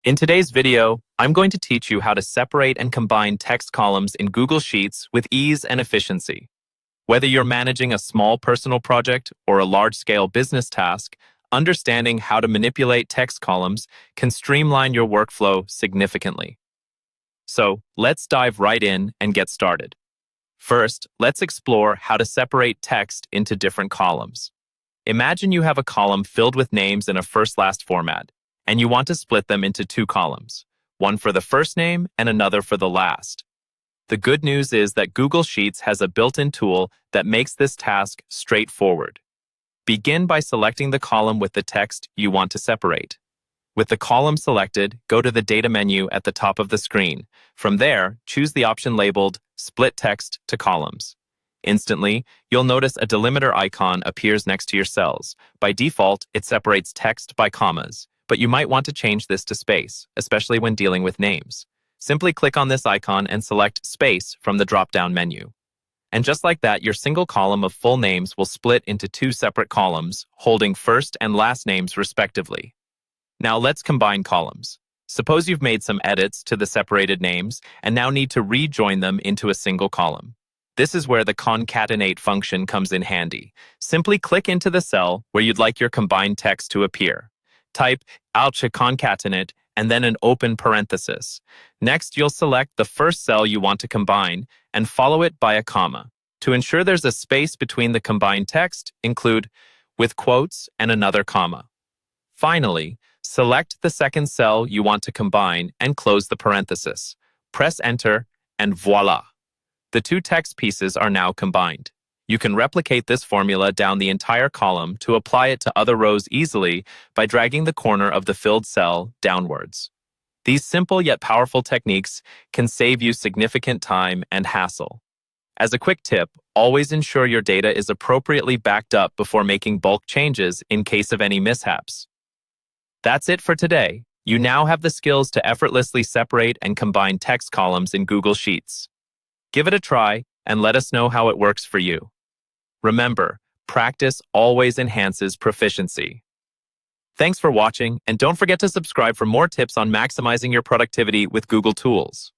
In today's video, I'm going to teach you how to separate and combine text columns in Google Sheets with ease and efficiency. Whether you're managing a small personal project or a large-scale business task, understanding how to manipulate text columns can streamline your workflow significantly. So, let's dive right in and get started. First, let's explore how to separate text into different columns. Imagine you have a column filled with names in a first-last format, and you want to split them into two columns, one for the first name and another for the last. The good news is that Google Sheets has a built-in tool that makes this task straightforward. Begin by selecting the column with the text you want to separate. With the column selected, go to the Data menu at the top of the screen. From there, choose the option labeled Split Text to Columns. Instantly, you'll notice a delimiter icon appears next to your cells. By default, it separates text by commas, but you might want to change this to space, especially when dealing with names. Simply click on this icon and select Space from the drop-down menu. And just like that, your single column of full names will split into two separate columns, holding first and last names respectively. Now let's combine columns. Suppose you've made some edits to the separated names and now need to rejoin them into a single column. This is where the concatenate function comes in handy. Simply click into the cell where you'd like your combined text to appear. Type concatenate and then an open parenthesis. Next, you'll select the first cell you want to combine and follow it by a comma. To ensure there's a space between the combined text, include with quotes and another comma. Finally, select the second cell you want to combine and close the parenthesis. Press Enter, and voila! The two text pieces are now combined. You can replicate this formula down the entire column to apply it to other rows easily by dragging the corner of the filled cell downwards. These simple yet powerful techniques can save you significant time and hassle. As a quick tip, always ensure your data is appropriately backed up before making bulk changes in case of any mishaps. That's it for today. You now have the skills to effortlessly separate and combine text columns in Google Sheets. Give it a try and let us know how it works for you. Remember, practice always enhances proficiency. Thanks for watching, and don't forget to subscribe for more tips on maximizing your productivity with Google Tools.